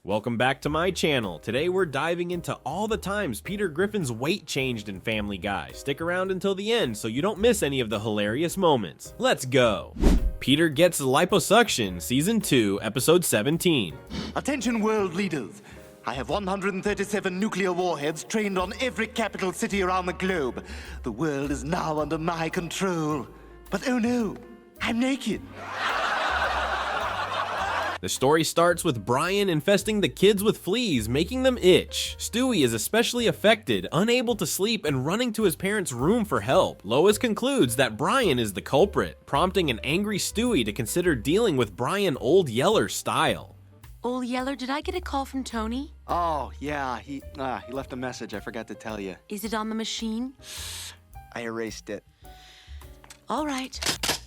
Welcome back to my channel. Today we're diving into all the times Peter Griffin's weight changed in Family Guy. Stick around until the end so you don't miss any of the hilarious moments. Let's go! Peter Gets Liposuction, Season 2, Episode 17. Attention world leaders. I have 137 nuclear warheads trained on every capital city around the globe. The world is now under my control. But oh no, I'm naked. The story starts with Brian infesting the kids with fleas, making them itch. Stewie is especially affected, unable to sleep, and running to his parents' room for help. Lois concludes that Brian is the culprit, prompting an angry Stewie to consider dealing with Brian Old Yeller style. Old Yeller, did I get a call from Tony? Oh, yeah, he left a message. I forgot to tell you. Is it on the machine? I erased it. All right,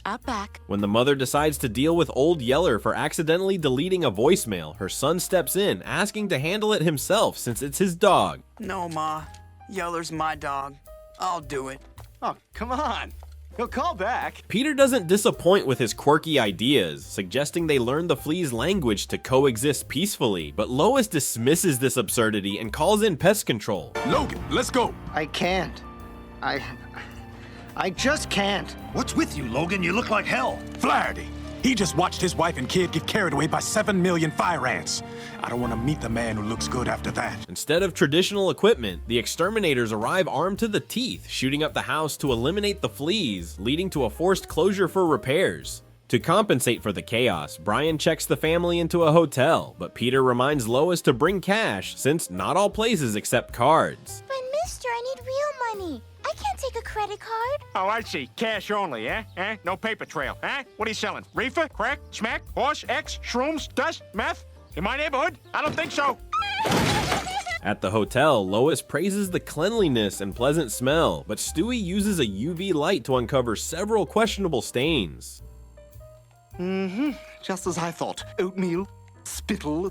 out back. When the mother decides to deal with Old Yeller for accidentally deleting a voicemail, her son steps in, asking to handle it himself since it's his dog. No, Ma. Yeller's my dog. I'll do it. Oh, come on. He'll call back. Peter doesn't disappoint with his quirky ideas, suggesting they learn the flea's language to coexist peacefully, but Lois dismisses this absurdity and calls in pest control. Logan, let's go. I can't. I just can't. What's with you, Logan? You look like hell. Flaherty. He just watched his wife and kid get carried away by 7 million fire ants. I don't want to meet the man who looks good after that. Instead of traditional equipment, the exterminators arrive armed to the teeth, shooting up the house to eliminate the fleas, leading to a forced closure for repairs. To compensate for the chaos, Brian checks the family into a hotel, but Peter reminds Lois to bring cash, since not all places accept cards. But mister, I need real money. I can't take a credit card. Oh, I see. Cash only, eh? Eh? No paper trail, eh? What are you selling? Reefer? Crack? Smack? Horse? X? Shrooms? Dust? Meth? In my neighborhood? I don't think so. At the hotel, Lois praises the cleanliness and pleasant smell, but Stewie uses a UV light to uncover several questionable stains. Just as I thought. Oatmeal, spittle,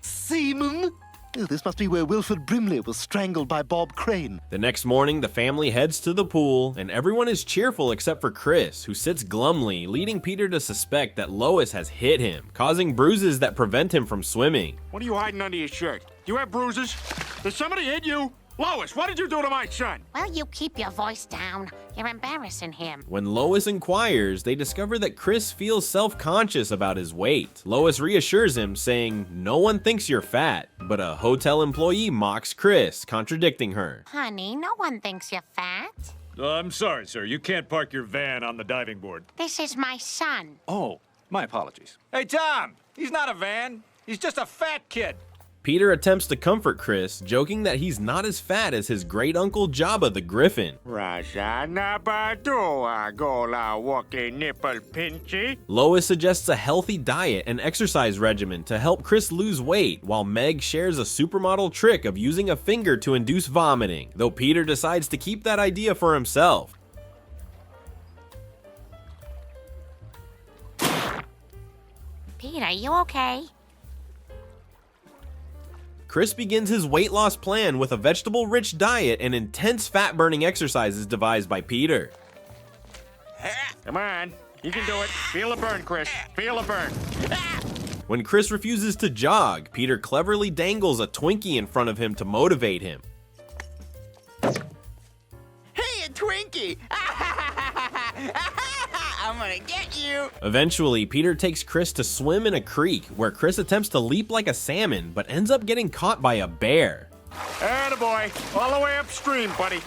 semen. Oh, this must be where Wilford Brimley was strangled by Bob Crane. The next morning, the family heads to the pool, and everyone is cheerful except for Chris, who sits glumly, leading Peter to suspect that Lois has hit him, causing bruises that prevent him from swimming. What are you hiding under your shirt? Do you have bruises? Did somebody hit you? Lois, what did you do to my son? Well, you keep your voice down. You're embarrassing him. When Lois inquires, they discover that Chris feels self-conscious about his weight. Lois reassures him, saying, "No one thinks you're fat," but a hotel employee mocks Chris, contradicting her. Honey, no one thinks you're fat. I'm sorry, sir. You can't park your van on the diving board. This is my son. Oh, my apologies. Hey, Tom, he's not a van. He's just a fat kid. Peter attempts to comfort Chris, joking that he's not as fat as his great-uncle Jabba the Griffin. Lois suggests a healthy diet and exercise regimen to help Chris lose weight, while Meg shares a supermodel trick of using a finger to induce vomiting, though Peter decides to keep that idea for himself. Peter, you okay? Chris begins his weight loss plan with a vegetable-rich diet and intense fat-burning exercises devised by Peter. Come on. You can do it. Feel the burn, Chris. Feel the burn. When Chris refuses to jog, Peter cleverly dangles a Twinkie in front of him to motivate him. Hey, a Twinkie! I'm gonna get you! Eventually, Peter takes Chris to swim in a creek, where Chris attempts to leap like a salmon, but ends up getting caught by a bear. Attaboy. All the way upstream, buddy.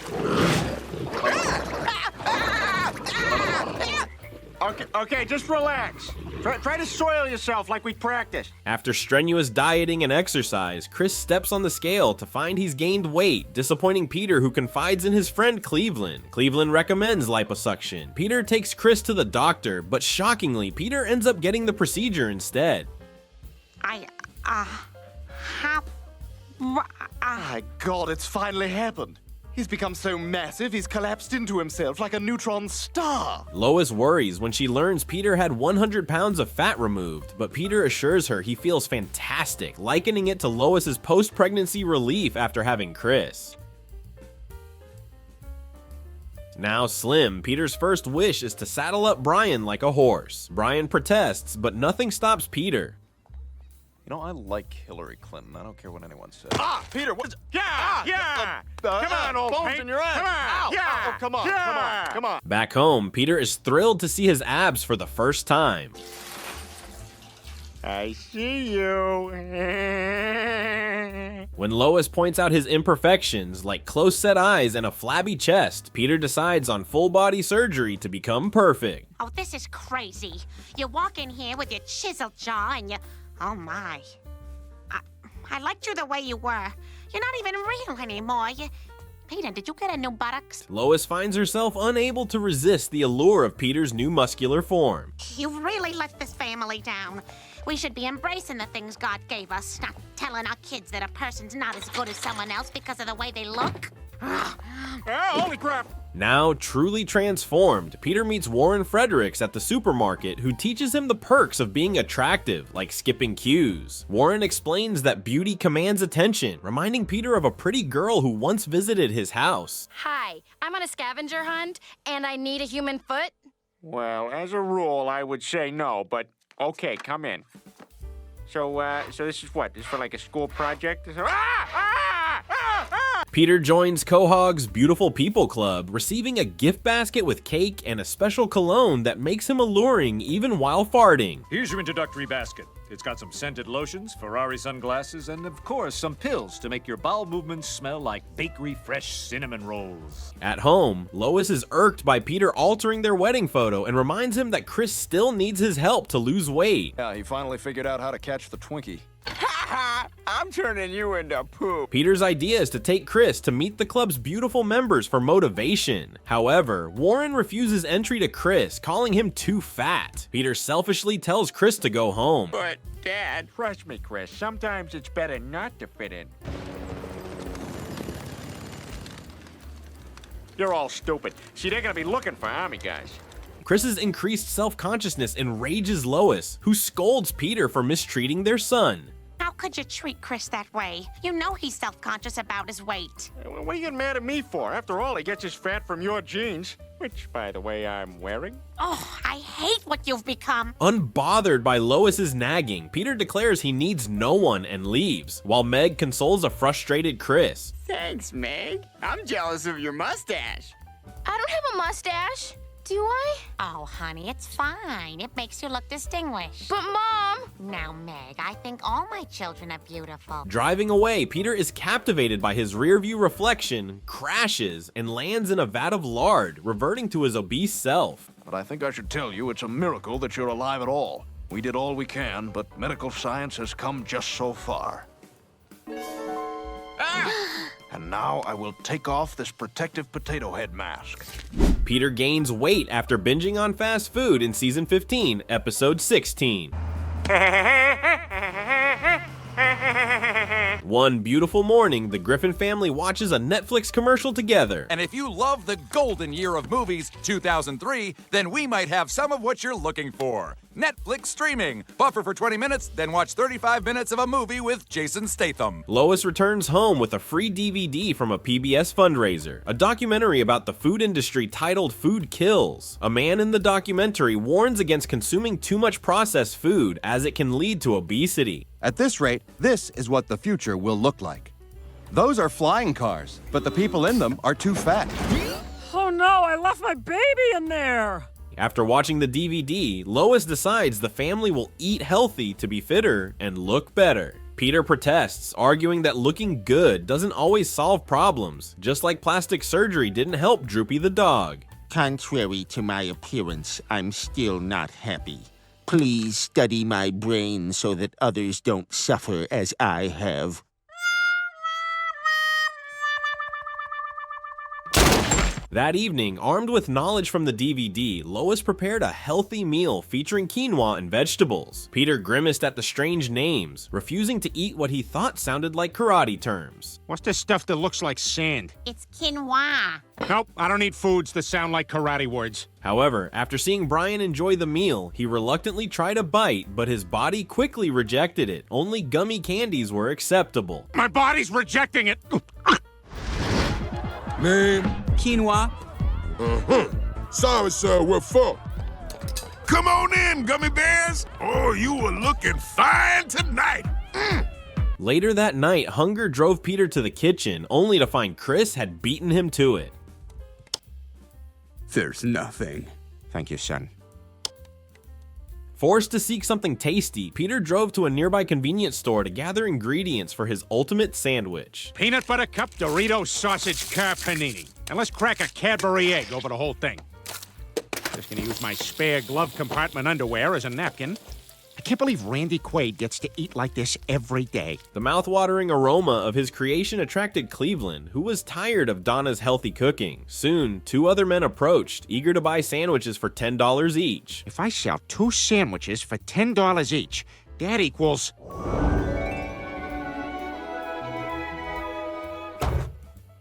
Okay, just relax. Try to soil yourself like we practiced. After strenuous dieting and exercise, Chris steps on the scale to find he's gained weight, disappointing Peter, who confides in his friend Cleveland. Cleveland recommends liposuction. Peter takes Chris to the doctor, but shockingly, Peter ends up getting the procedure instead. My God, it's finally happened. He's become so massive, he's collapsed into himself like a neutron star. Lois worries when she learns Peter had 100 pounds of fat removed, but Peter assures her he feels fantastic, likening it to Lois's post-pregnancy relief after having Chris. Now slim, Peter's first wish is to saddle up Brian like a horse. Brian protests, but nothing stops Peter. You know, I like Hillary Clinton. I don't care what anyone says. Ah, Peter, what is... Yeah! Come on, old bones paint. in your ass. Come on! Ow, Yeah! ow, oh, come on, Yeah! come on, come on. Back home, Peter is thrilled to see his abs for the first time. I see you. When Lois points out his imperfections, like close-set eyes and a flabby chest, Peter decides on full-body surgery to become perfect. Oh, this is crazy. You walk in here with your chiseled jaw and you... Oh, my. I liked you the way you were. You're not even real anymore. Peter, did you get a new buttocks? Lois finds herself unable to resist the allure of Peter's new muscular form. You really let this family down. We should be embracing the things God gave us, not telling our kids that a person's not as good as someone else because of the way they look. Holy crap! Now truly transformed, Peter meets Warren Fredericks at the supermarket, who teaches him the perks of being attractive, like skipping queues. Warren explains that beauty commands attention, reminding Peter of a pretty girl who once visited his house. Hi, I'm on a scavenger hunt, and I need a human foot. Well, as a rule, I would say no, but okay, come in. So this is what? This is for like a school project? Peter joins Quahog's Beautiful People Club, receiving a gift basket with cake and a special cologne that makes him alluring even while farting. Here's your introductory basket. It's got some scented lotions, Ferrari sunglasses, and of course some pills to make your bowel movements smell like bakery fresh cinnamon rolls. At home, Lois is irked by Peter altering their wedding photo and reminds him that Chris still needs his help to lose weight. Yeah, he finally figured out how to catch the Twinkie. I'm turning you into poop. Peter's idea is to take Chris to meet the club's beautiful members for motivation. However, Warren refuses entry to Chris, calling him too fat. Peter selfishly tells Chris to go home. But, Dad, trust me, Chris, sometimes it's better not to fit in. You're all stupid. See, they're gonna be looking for army guys. Chris's increased self-consciousness enrages Lois, who scolds Peter for mistreating their son. How could you treat Chris that way? You know he's self-conscious about his weight. What are you getting mad at me for? After all, he gets his fat from your jeans, which, by the way, I'm wearing. Oh, I hate what you've become. Unbothered by Lois's nagging, Peter declares he needs no one and leaves, while Meg consoles a frustrated Chris. Thanks, Meg. I'm jealous of your mustache. I don't have a mustache. Do I? Oh, honey, it's fine. It makes you look distinguished. But, Mom! Now, Meg, I think all my children are beautiful. Driving away, Peter is captivated by his rearview reflection, crashes, and lands in a vat of lard, reverting to his obese self. But I think I should tell you it's a miracle that you're alive at all. We did all we can, but medical science has come just so far. And now I will take off this protective potato head mask. Peter gains weight after binging on fast food in Season 15, Episode 16. One beautiful morning, the Griffin family watches a Netflix commercial together. And if you love the golden year of movies, 2003, then we might have some of what you're looking for. Netflix streaming. Buffer for 20 minutes, then watch 35 minutes of a movie with Jason Statham. Lois returns home with a free DVD from a PBS fundraiser, a documentary about the food industry titled Food Kills. A man in the documentary warns against consuming too much processed food as it can lead to obesity. At this rate, this is what the future will look like. Those are flying cars, but the people in them are too fat. Oh no, I left my baby in there! After watching the DVD, Lois decides the family will eat healthy to be fitter and look better. Peter protests, arguing that looking good doesn't always solve problems, just like plastic surgery didn't help Droopy the dog. Contrary to my appearance, I'm still not happy. Please study my brain so that others don't suffer as I have. That evening, armed with knowledge from the DVD, Lois prepared a healthy meal featuring quinoa and vegetables. Peter grimaced at the strange names, refusing to eat what he thought sounded like karate terms. What's this stuff that looks like sand? It's quinoa. Nope, I don't eat foods that sound like karate words. However, after seeing Brian enjoy the meal, he reluctantly tried a bite, but his body quickly rejected it. Only gummy candies were acceptable. My body's rejecting it! Name? Quinoa. Sorry, sir, what for? Come on in, gummy bears. Oh, you are looking fine tonight. Later that night, hunger drove Peter to the kitchen, only to find Chris had beaten him to it. There's nothing. Thank you, son. Forced to seek something tasty, Peter drove to a nearby convenience store to gather ingredients for his ultimate sandwich. Peanut butter cup Dorito sausage car panini. And let's crack a Cadbury egg over the whole thing. Just gonna use my spare glove compartment underwear as a napkin. I can't believe Randy Quaid gets to eat like this every day. The mouth-watering aroma of his creation attracted Cleveland, who was tired of Donna's healthy cooking. Soon, 2 other men approached, eager to buy sandwiches for $10 each. If I sell 2 sandwiches for $10 each, that equals...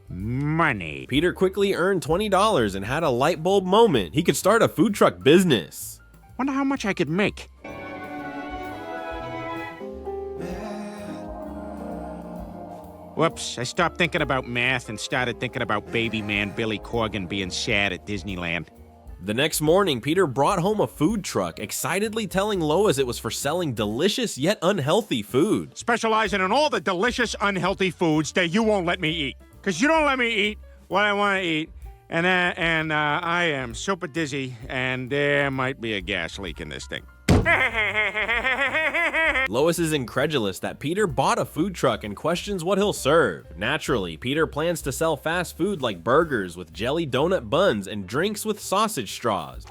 money. Peter quickly earned $20 and had a light bulb moment. He could start a food truck business. Wonder how much I could make. Whoops, I stopped thinking about math and started thinking about baby man Billy Corgan being sad at Disneyland. The next morning, Peter brought home a food truck, excitedly telling Lois it was for selling delicious yet unhealthy food. Specializing in all the delicious, unhealthy foods that you won't let me eat. Because you don't let me eat what I want to eat, and I am super dizzy, and there might be a gas leak in this thing. Lois is incredulous that Peter bought a food truck and questions what he'll serve. Naturally, Peter plans to sell fast food like burgers with jelly donut buns and drinks with sausage straws.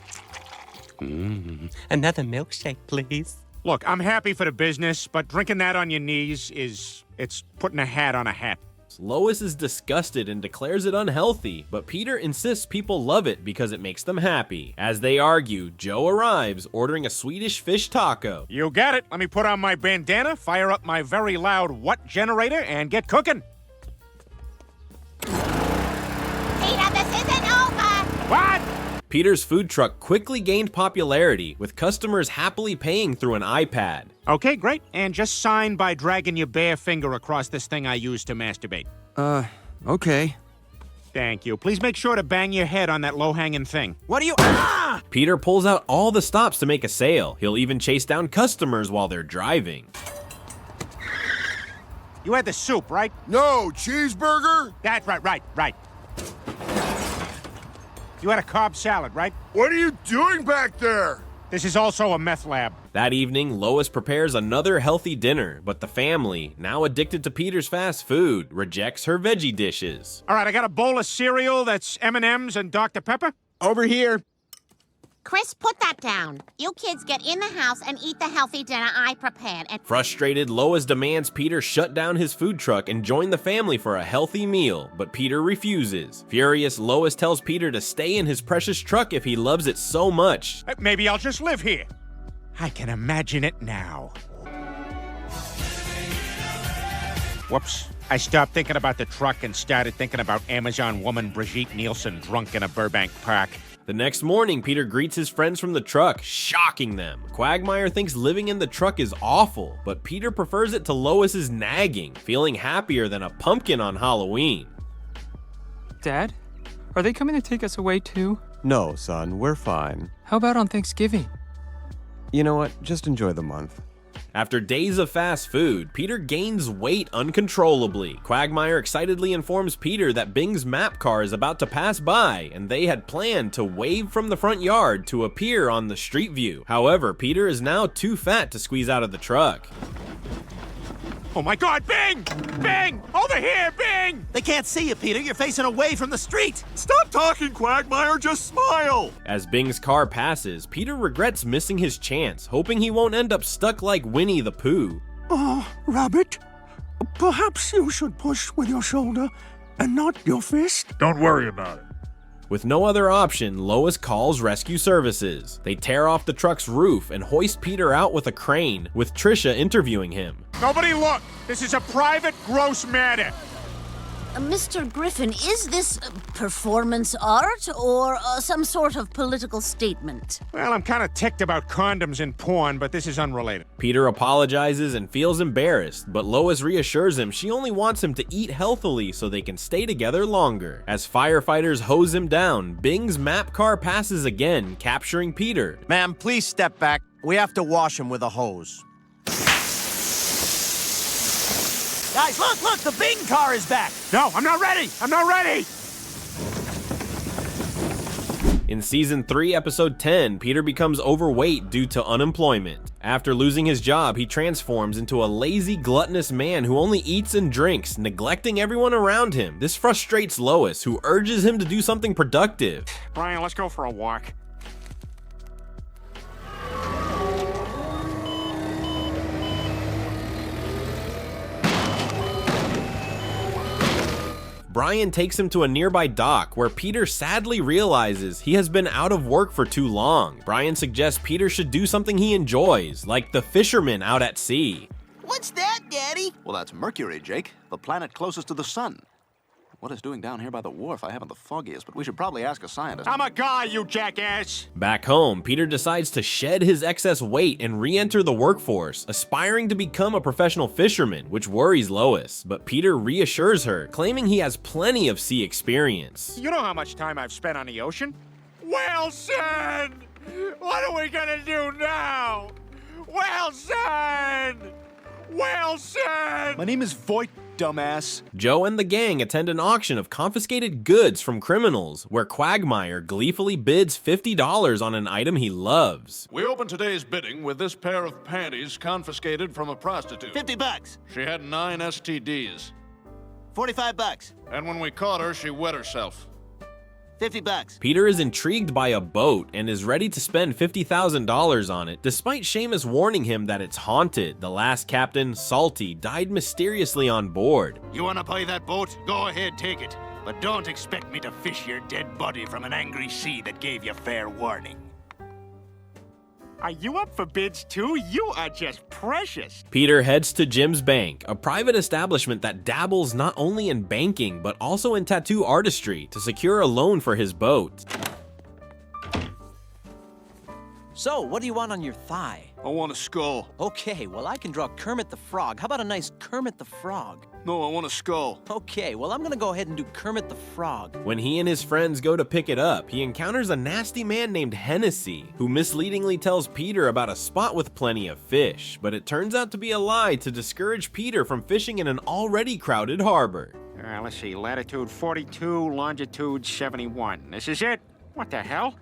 Another milkshake, please. Look, I'm happy for the business, but drinking that on your knees it's putting a hat on a hat. Lois is disgusted and declares it unhealthy, but Peter insists people love it because it makes them happy. As they argue, Joe arrives, ordering a Swedish fish taco. You got it. Let me put on my bandana, fire up my very loud what generator, and get cooking. Peter, this isn't over! What? Peter's food truck quickly gained popularity, with customers happily paying through an iPad. Okay, great. And just sign by dragging your bare finger across this thing I use to masturbate. Okay. Thank you. Please make sure to bang your head on that low-hanging thing. What do you... Ah! Peter pulls out all the stops to make a sale. He'll even chase down customers while they're driving. You had the soup, right? No, cheeseburger? That's right. You had a Cobb salad, right? What are you doing back there? This is also a meth lab. That evening, Lois prepares another healthy dinner, but the family, now addicted to Peter's fast food, rejects her veggie dishes. All right, I got a bowl of cereal that's M&M's and Dr. Pepper. Over here. Chris, put that down. You kids get in the house and eat the healthy dinner I prepared. And Frustrated, Lois demands Peter shut down his food truck and join the family for a healthy meal, but Peter refuses. Furious, Lois tells Peter to stay in his precious truck if he loves it so much. Maybe I'll just live here. I can imagine it now. Whoops. I stopped thinking about the truck and started thinking about Amazon woman Brigitte Nielsen drunk in a Burbank park. The next morning, Peter greets his friends from the truck, shocking them. Quagmire thinks living in the truck is awful, but Peter prefers it to Lois's nagging, feeling happier than a pumpkin on Halloween. Dad, are they coming to take us away too? No, son, we're fine. How about on Thanksgiving? You know what? Just enjoy the month. After days of fast food, Peter gains weight uncontrollably. Quagmire excitedly informs Peter that Bing's map car is about to pass by, and they had planned to wave from the front yard to appear on the street view. However, Peter is now too fat to squeeze out of the truck. Oh my God, Bing! Bing! Over here, Bing! They can't see you, Peter. You're facing away from the street. Stop talking, Quagmire. Just smile. As Bing's car passes, Peter regrets missing his chance, hoping he won't end up stuck like Winnie the Pooh. Oh, Rabbit, perhaps you should push with your shoulder and not your fist. Don't worry about it. With no other option, Lois calls rescue services. They tear off the truck's roof and hoist Peter out with a crane, with Trisha interviewing him. Nobody look! This is a private, gross matter. Mr. Griffin, is this performance art or some sort of political statement? Well, I'm kind of ticked about condoms and porn, but this is unrelated. Peter apologizes and feels embarrassed, but Lois reassures him she only wants him to eat healthily so they can stay together longer. As firefighters hose him down, Bing's map car passes again, capturing Peter. Ma'am, please step back. We have to wash him with a hose. Guys, look, the Bing car is back. No, I'm not ready. I'm not ready. In Season 3, Episode 10, Peter becomes overweight due to unemployment. After losing his job, he transforms into a lazy, gluttonous man who only eats and drinks, neglecting everyone around him. This frustrates Lois, who urges him to do something productive. Brian, let's go for a walk. Brian takes him to a nearby dock where Peter sadly realizes he has been out of work for too long. Brian suggests Peter should do something he enjoys, like the fisherman out at sea. What's that, Daddy? Well, that's Mercury, Jake, the planet closest to the sun. What it's doing down here by the wharf, I haven't the foggiest, but we should probably ask a scientist. I'm a guy, you jackass! Back home, Peter decides to shed his excess weight and re-enter the workforce, aspiring to become a professional fisherman, which worries Lois. But Peter reassures her, claiming he has plenty of sea experience. You know how much time I've spent on the ocean? Wilson! What are we gonna do now? Wilson! Wilson! My name is Voight, dumbass. Joe and the gang attend an auction of confiscated goods from criminals, where Quagmire gleefully bids $50 on an item he loves. We open today's bidding with this pair of panties confiscated from a prostitute. $50. She had 9 STDs. $45. And when we caught her, she wet herself. $50. Peter is intrigued by a boat and is ready to spend $50,000 on it, despite Seamus warning him that it's haunted. The last captain, Salty, died mysteriously on board. You wanna buy that boat? Go ahead, take it. But don't expect me to fish your dead body from an angry sea that gave you fair warning. Are you up for bids too? You are just precious. Peter heads to Jim's Bank, a private establishment that dabbles not only in banking, but also in tattoo artistry, to secure a loan for his boat. So, what do you want on your thigh? I want a skull. Okay, well, I can draw Kermit the Frog. How about a nice Kermit the Frog? No, I want a skull. Okay, well, I'm gonna go ahead and do Kermit the Frog. When he and his friends go to pick it up, he encounters a nasty man named Hennessy, who misleadingly tells Peter about a spot with plenty of fish, but it turns out to be a lie to discourage Peter from fishing in an already crowded harbor. Let's see, latitude 42, longitude 71. This is it? What the hell?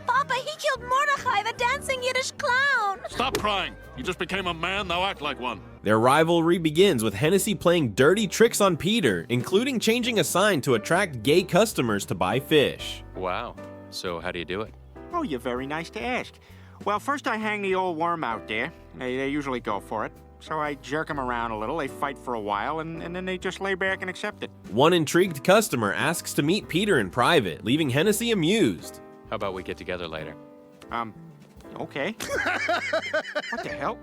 Papa, he killed Mordecai, the dancing Yiddish clown! Stop crying. You just became a man, now act like one. Their rivalry begins with Hennessy playing dirty tricks on Peter, including changing a sign to attract gay customers to buy fish. Wow. So how do you do it? Oh, you're very nice to ask. Well, first I hang the old worm out there. They usually go for it. So I jerk them around a little, they fight for a while, and then they just lay back and accept it. One intrigued customer asks to meet Peter in private, leaving Hennessy amused. How about we get together later? Okay. What the hell?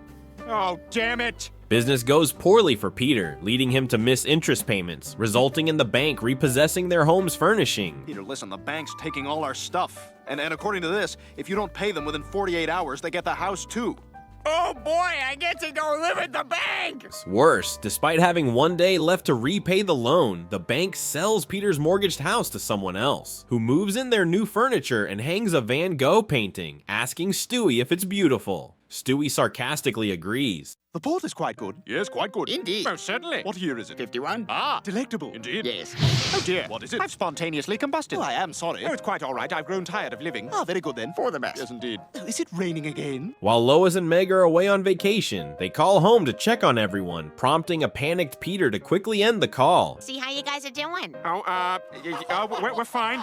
Oh, damn it! Business goes poorly for Peter, leading him to miss interest payments, resulting in the bank repossessing their home's furnishing. Peter, listen, the bank's taking all our stuff. And according to this, if you don't pay them within 48 hours, they get the house too. Oh boy, I get to go live at the bank! Worse, despite having one day left to repay the loan, the bank sells Peter's mortgaged house to someone else, who moves in their new furniture and hangs a Van Gogh painting, asking Stewie if it's beautiful. Stewie sarcastically agrees. The port is quite good. Yes, quite good. Indeed. Most certainly. What year is it? 51. Ah, Delectable. indeed. Yes. Oh dear. What is it? I've spontaneously combusted. Oh, I am sorry. Oh, it's quite all right. I've grown tired of living. Ah, very good then. For the best. Yes, indeed. Oh, is it raining again? While Lois and Meg are away on vacation, they call home to check on everyone, prompting a panicked Peter to quickly end the call. See how you guys are doing. Oh, we're fine.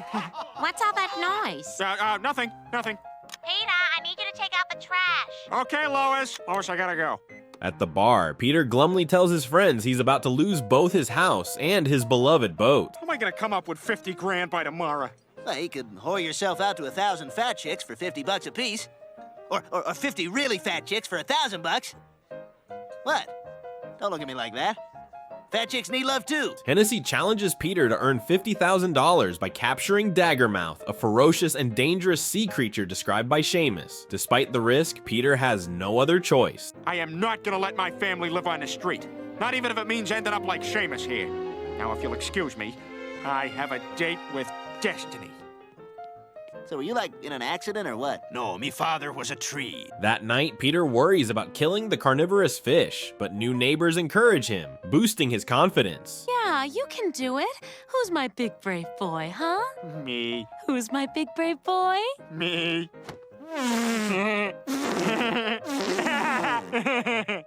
What's all that noise? Nothing. Peter, I need you to take out the trash. Okay, Lois. Lois, I gotta go. At the bar, Peter glumly tells his friends he's about to lose both his house and his beloved boat. How am I gonna come up with 50 grand by tomorrow? Well, you could whore yourself out to 1,000 fat chicks for $50 apiece. Or 50 really fat chicks for $1,000. What? Don't look at me like that. Fat chicks need love too. Hennessy challenges Peter to earn $50,000 by capturing Daggermouth, a ferocious and dangerous sea creature described by Seamus. Despite the risk, Peter has no other choice. I am not gonna let my family live on the street. Not even if it means ending up like Seamus here. Now, if you'll excuse me, I have a date with Destiny. So were you, like, in an accident or what? No, me father was a tree. That night, Peter worries about killing the carnivorous fish, but new neighbors encourage him, boosting his confidence. Yeah, you can do it. Who's my big brave boy, huh? Me. Who's my big brave boy? Me.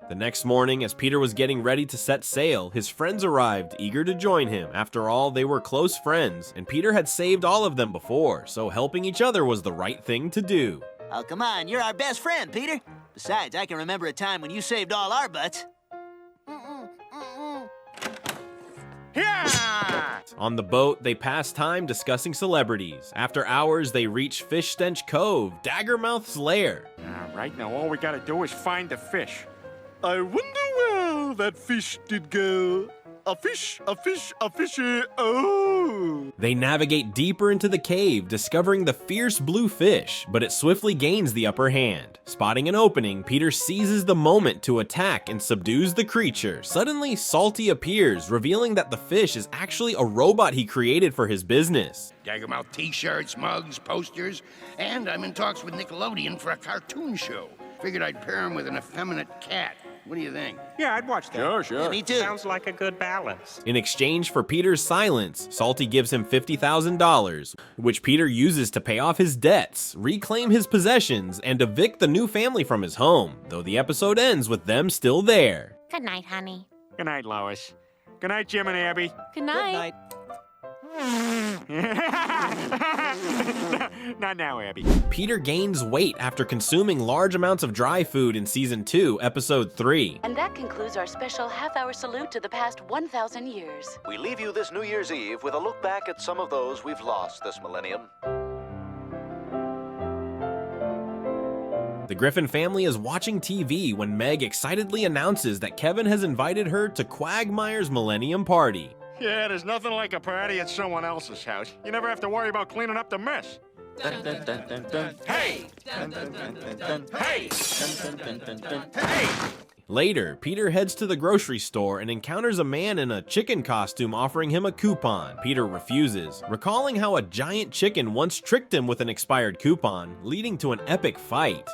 The next morning, as Peter was getting ready to set sail, his friends arrived, eager to join him. After all, they were close friends, and Peter had saved all of them before, so helping each other was the right thing to do. Oh, come on, you're our best friend, Peter. Besides, I can remember a time when you saved all our butts. On the boat, they pass time discussing celebrities. After hours, they reach Fish Stench Cove, Daggermouth's lair. All right, now all we gotta do is find the fish. I wonder where that fish did go. A fish, a fish, a fishy, oh! They navigate deeper into the cave, discovering the fierce blue fish, but it swiftly gains the upper hand. Spotting an opening, Peter seizes the moment to attack and subdues the creature. Suddenly, Salty appears, revealing that the fish is actually a robot he created for his business. Daggermouth t-shirts, mugs, posters, and I'm in talks with Nickelodeon for a cartoon show. Figured I'd pair him with an effeminate cat. What do you think? Yeah, I'd watch that. Sure. Yeah, me too. Sounds like a good balance. In exchange for Peter's silence, Salty gives him $50,000, which Peter uses to pay off his debts, reclaim his possessions, and evict the new family from his home, though the episode ends with them still there. Good night, honey. Good night, Lois. Good night, Jim and Abby. Good night. Not now, Abby. Peter gains weight after consuming large amounts of dry food in Season 2, Episode 3. And that concludes our special half-hour salute to the past 1,000 years. We leave you this New Year's Eve with a look back at some of those we've lost this millennium. The Griffin family is watching TV when Meg excitedly announces that Kevin has invited her to Quagmire's Millennium Party. Yeah, there's nothing like a party at someone else's house. You never have to worry about cleaning up the mess. Hey! Hey! Hey! Later, Peter heads to the grocery store and encounters a man in a chicken costume offering him a coupon. Peter refuses, recalling how a giant chicken once tricked him with an expired coupon, leading to an epic fight.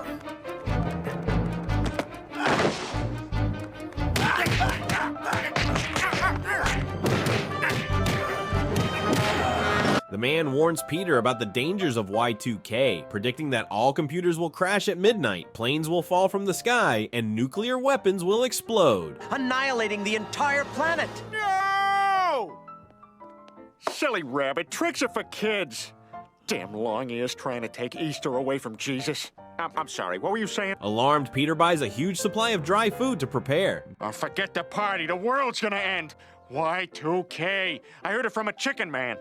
The man warns Peter about the dangers of Y2K, predicting that all computers will crash at midnight, planes will fall from the sky, and nuclear weapons will explode, annihilating the entire planet. No! Silly rabbit, tricks are for kids. Damn long ears trying to take Easter away from Jesus. I'm sorry, what were you saying? Alarmed, Peter buys a huge supply of dry food to prepare. Oh, forget the party, the world's gonna end. Y2K. I heard it from a chicken man.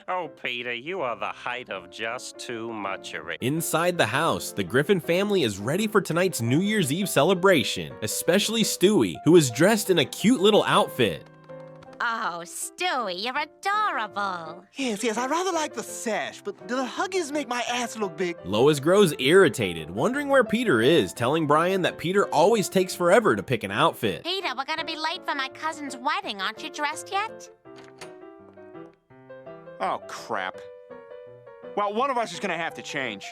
Oh, Peter, you are the height of just too muchery. Inside the house, the Griffin family is ready for tonight's New Year's Eve celebration, especially Stewie, who is dressed in a cute little outfit. Oh, Stewie, you're adorable. Yes, I rather like the sash, but do the Huggies make my ass look big? Lois grows irritated, wondering where Peter is, telling Brian that Peter always takes forever to pick an outfit. Peter, we're gonna be late for my cousin's wedding. Aren't you dressed yet? Oh, crap. Well, one of us is gonna have to change.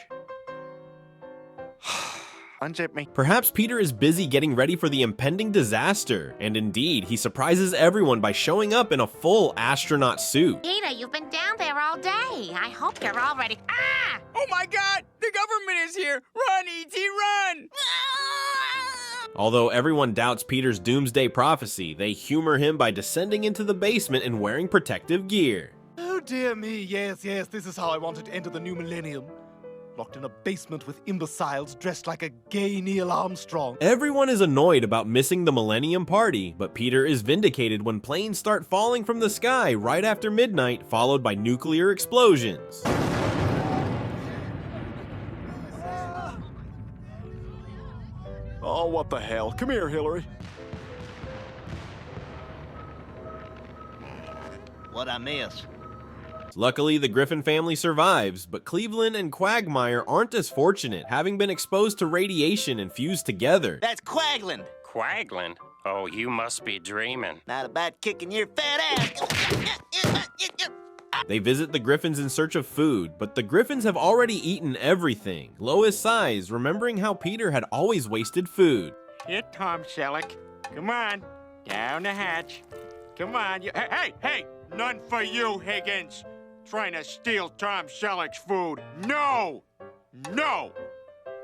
Unzip me. Perhaps Peter is busy getting ready for the impending disaster, and indeed, he surprises everyone by showing up in a full astronaut suit. Peter, you've been down there all day. I hope you're all ready. Ah! Oh my God! The government is here! Run, E.T., run! Although everyone doubts Peter's doomsday prophecy, they humor him by descending into the basement and wearing protective gear. Oh dear me, yes, this is how I wanted to enter the new millennium. Locked in a basement with imbeciles dressed like a gay Neil Armstrong. Everyone is annoyed about missing the Millennium Party, but Peter is vindicated when planes start falling from the sky right after midnight, followed by nuclear explosions. Oh, what the hell? Come here, Hillary. What'd I miss? Luckily, the Griffin family survives, but Cleveland and Quagmire aren't as fortunate, having been exposed to radiation and fused together. That's Quagland. Quagland? Oh, you must be dreaming. Not about kicking your fat ass. They visit the Griffins in search of food, but the Griffins have already eaten everything. Lois sighs, remembering how Peter had always wasted food. Here, Tom Selleck. Come on, down the hatch. Come on. Hey! None for you, Higgins. Trying to steal Tom Selleck's food. No!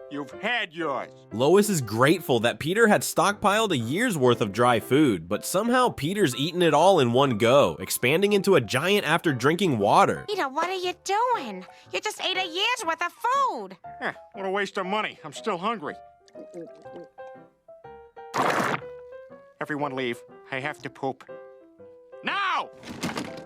You've had yours. Lois is grateful that Peter had stockpiled a year's worth of dry food, but somehow Peter's eaten it all in one go, expanding into a giant after drinking water. Peter, what are you doing? You just ate a year's worth of food. What a waste of money. I'm still hungry. Everyone leave. I have to poop. Now!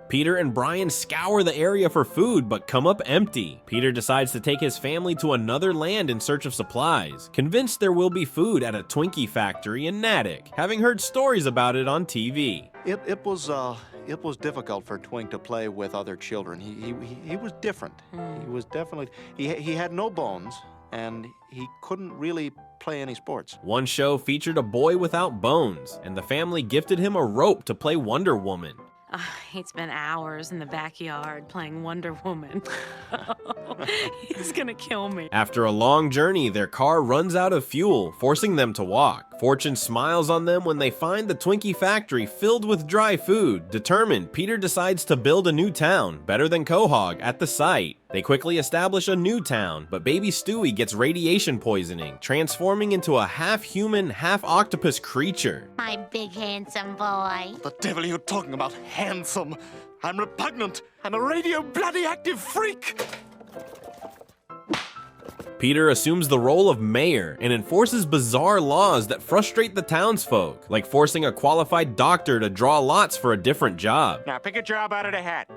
Peter and Brian scour the area for food, but come up empty. Peter decides to take his family to another land in search of supplies, convinced there will be food at a Twinkie factory in Natick, having heard stories about it on TV. It was difficult for Twink to play with other children. He was different. He was definitely, he had no bones, and he couldn't really play any sports. One show featured a boy without bones, and the family gifted him a rope to play Wonder Woman. He spent hours in the backyard playing Wonder Woman. He's gonna kill me. After a long journey, their car runs out of fuel, forcing them to walk. Fortune smiles on them when they find the Twinkie factory filled with dry food. Determined, Peter decides to build a new town, better than Quahog, at the site. They quickly establish a new town, but baby Stewie gets radiation poisoning, transforming into a half-human, half-octopus creature. My big handsome boy. The devil are you talking about, handsome? I'm repugnant. I'm a radio-bloody-active freak. Peter assumes the role of mayor and enforces bizarre laws that frustrate the townsfolk, like forcing a qualified doctor to draw lots for a different job. Now pick a job out of the hat.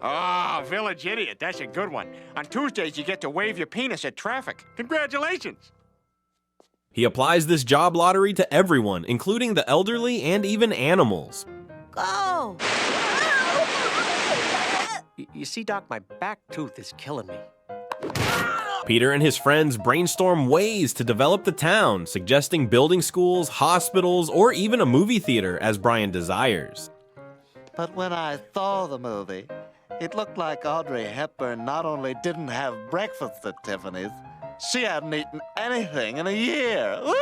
Oh, village idiot, that's a good one. On Tuesdays, you get to wave your penis at traffic. Congratulations. He applies this job lottery to everyone, including the elderly and even animals. Go! You see, Doc, my back tooth is killing me. Peter and his friends brainstorm ways to develop the town, suggesting building schools, hospitals, or even a movie theater as Brian desires. But when I saw the movie, it looked like Audrey Hepburn not only didn't have breakfast at Tiffany's, she hadn't eaten anything in a year. Woo!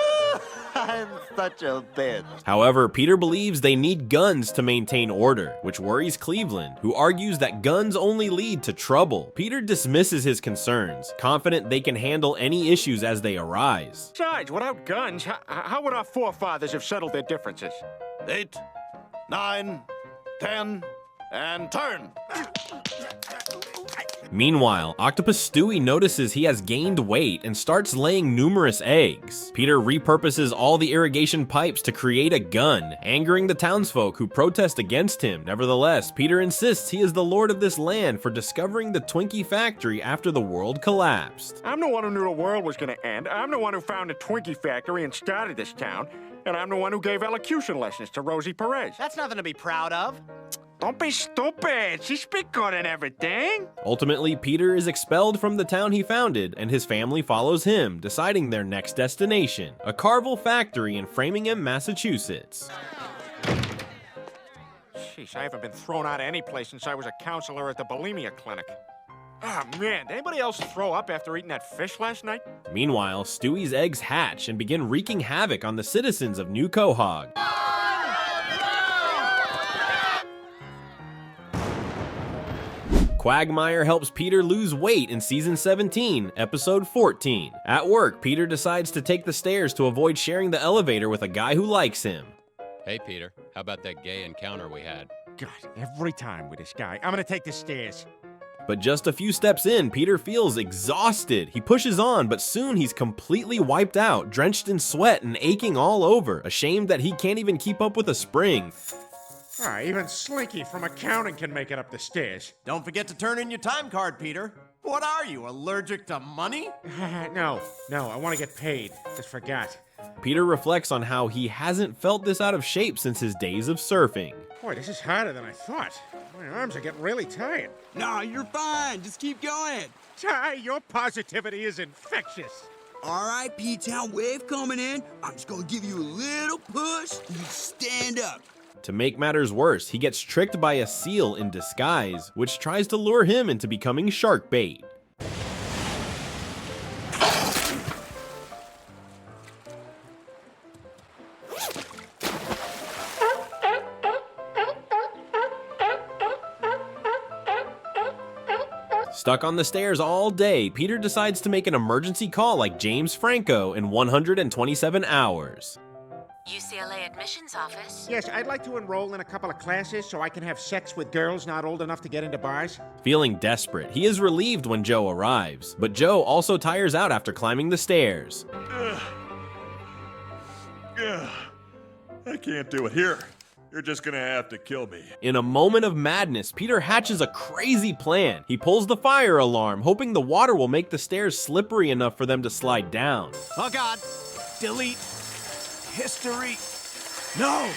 I'm such a bitch. However, Peter believes they need guns to maintain order, which worries Cleveland, who argues that guns only lead to trouble. Peter dismisses his concerns, confident they can handle any issues as they arise. Besides, without guns, how would our forefathers have settled their differences? 8, 9, 10, and turn. Meanwhile, Octopus Stewie notices he has gained weight and starts laying numerous eggs. Peter repurposes all the irrigation pipes to create a gun, angering the townsfolk who protest against him. Nevertheless, Peter insists he is the lord of this land for discovering the Twinkie factory after the world collapsed. I'm the one who knew the world was gonna end. I'm the one who found the Twinkie factory and started this town. And I'm the one who gave elocution lessons to Rosie Perez. That's nothing to be proud of. Don't be stupid. She speak good and everything. Ultimately, Peter is expelled from the town he founded, and his family follows him, deciding their next destination, a Carvel factory in Framingham, Massachusetts. Jeez, I haven't been thrown out of any place since I was a counselor at the bulimia clinic. Ah, man, did anybody else throw up after eating that fish last night? Meanwhile, Stewie's eggs hatch and begin wreaking havoc on the citizens of New Quahog. Quagmire helps Peter lose weight in Season 17, Episode 14. At work, Peter decides to take the stairs to avoid sharing the elevator with a guy who likes him. Hey, Peter, how about that gay encounter we had? God, every time with this guy. I'm gonna take the stairs. But just a few steps in, Peter feels exhausted. He pushes on, but soon he's completely wiped out, drenched in sweat and aching all over, ashamed that he can't even keep up with a spring. Even Slinky from accounting can make it up the stairs. Don't forget to turn in your time card, Peter. What are you, allergic to money? No, I want to get paid. Just forgot. Peter reflects on how he hasn't felt this out of shape since his days of surfing. Boy, this is harder than I thought. My arms are getting really tired. No, you're fine. Just keep going. Ty, your positivity is infectious. All right, P-Town wave coming in. I'm just gonna give you a little push, and you stand up. To make matters worse, he gets tricked by a seal in disguise, which tries to lure him into becoming shark bait. Stuck on the stairs all day, Peter decides to make an emergency call like James Franco in 127 hours. UCLA admissions office. Yes, I'd like to enroll in a couple of classes so I can have sex with girls not old enough to get into bars. Feeling desperate, he is relieved when Joe arrives, but Joe also tires out after climbing the stairs. I can't do it. Here, you're just gonna have to kill me. In a moment of madness, Peter hatches a crazy plan. He pulls the fire alarm, hoping the water will make the stairs slippery enough for them to slide down. Oh God. Delete. History. No!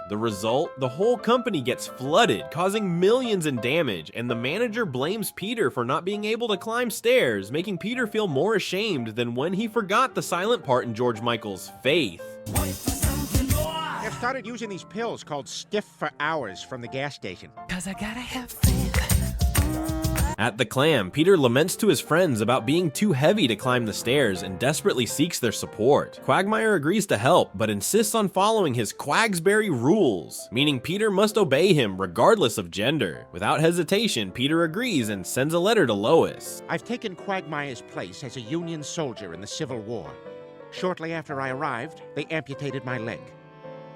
The result? The whole company gets flooded, causing millions in damage, and the manager blames Peter for not being able to climb stairs, making Peter feel more ashamed than when he forgot the silent part in George Michael's Faith. I've started using these pills called Stiff for Hours from the gas station. 'Cause I gotta have faith. At the clam, Peter laments to his friends about being too heavy to climb the stairs and desperately seeks their support. Quagmire agrees to help, but insists on following his Quagsberry rules, meaning Peter must obey him regardless of gender. Without hesitation, Peter agrees and sends a letter to Lois. I've taken Quagmire's place as a Union soldier in the Civil War. Shortly after I arrived, they amputated my leg.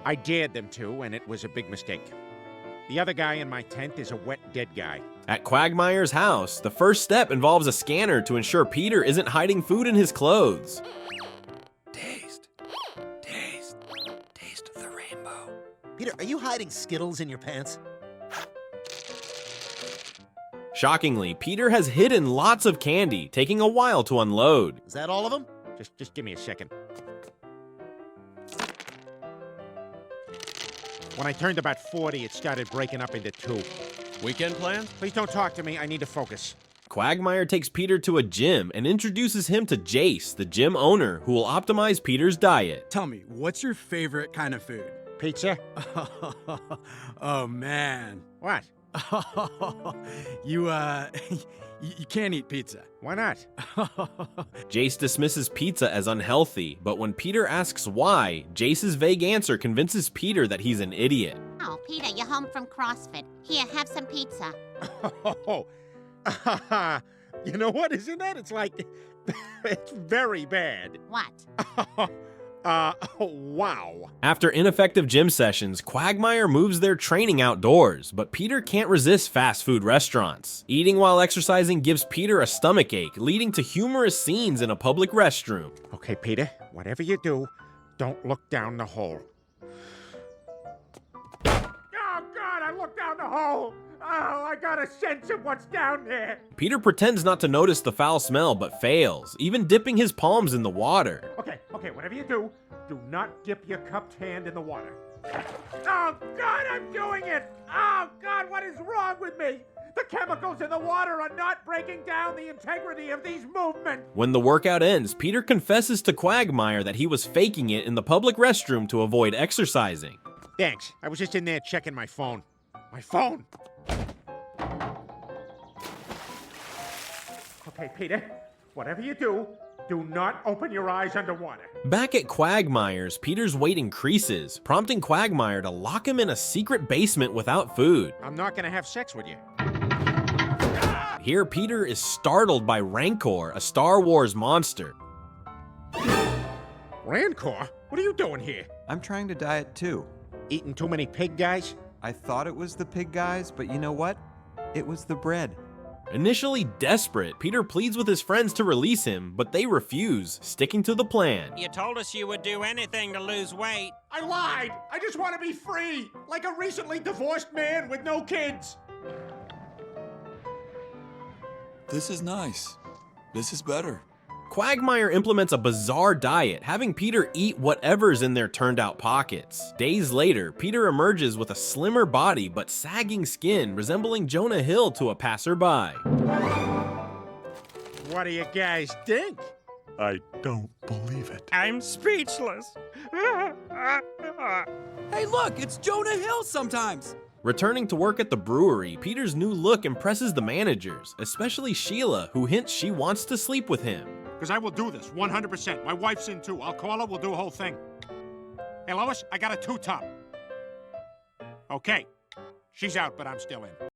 I dared them to, and it was a big mistake. The other guy in my tent is a wet dead guy. At Quagmire's house, the first step involves a scanner to ensure Peter isn't hiding food in his clothes. Taste of the rainbow. Peter, are you hiding Skittles in your pants? Shockingly, Peter has hidden lots of candy, taking a while to unload. Is that all of them? Just give me a second. When I turned about 40, it started breaking up into two. Weekend plans? Please don't talk to me. I need to focus. Quagmire takes Peter to a gym and introduces him to Jace, the gym owner, who will optimize Peter's diet. Tell me, what's your favorite kind of food? Pizza. Oh, man. What? You can't eat pizza. Why not? Jace dismisses pizza as unhealthy, but when Peter asks why, Jace's vague answer convinces Peter that he's an idiot. Oh, Peter, you're home from CrossFit. Here, have some pizza. You know what? Isn't that? It's like, it's very bad. What? Wow. After ineffective gym sessions, Quagmire moves their training outdoors, but Peter can't resist fast food restaurants. Eating while exercising gives Peter a stomachache, leading to humorous scenes in a public restroom. Okay, Peter, whatever you do, don't look down the hole. Oh, God, I looked down the hole! Oh, I got a sense of what's down there. Peter pretends not to notice the foul smell, but fails, even dipping his palms in the water. Okay, whatever you do not dip your cupped hand in the water. Oh, God, I'm doing it! Oh, God, what is wrong with me? The chemicals in the water are not breaking down the integrity of these movements. When the workout ends, Peter confesses to Quagmire that he was faking it in the public restroom to avoid exercising. Thanks. I was just in there checking my phone. My phone! Okay, Peter, whatever you do not open your eyes underwater. Back at Quagmire's, Peter's weight increases, prompting Quagmire to lock him in a secret basement without food. I'm not gonna have sex with you. Here, Peter is startled by Rancor, a Star Wars monster. Rancor? What are you doing here? I'm trying to diet too. Eating too many pig guys? I thought it was the pig guys, but you know what? It was the bread. Initially desperate, Peter pleads with his friends to release him, but they refuse, sticking to the plan. You told us you would do anything to lose weight. I lied! I just want to be free! Like a recently divorced man with no kids! This is nice. This is better. Quagmire implements a bizarre diet, having Peter eat whatever's in their turned-out pockets. Days later, Peter emerges with a slimmer body but sagging skin, resembling Jonah Hill to a passerby. What do you guys think? I don't believe it. I'm speechless. Hey, look, it's Jonah Hill sometimes. Returning to work at the brewery, Peter's new look impresses the managers, especially Sheila, who hints she wants to sleep with him. Because I will do this, 100%. My wife's in too. I'll call her, we'll do a whole thing. Hey, Lois, I got a 2-top. Okay. She's out, but I'm still in.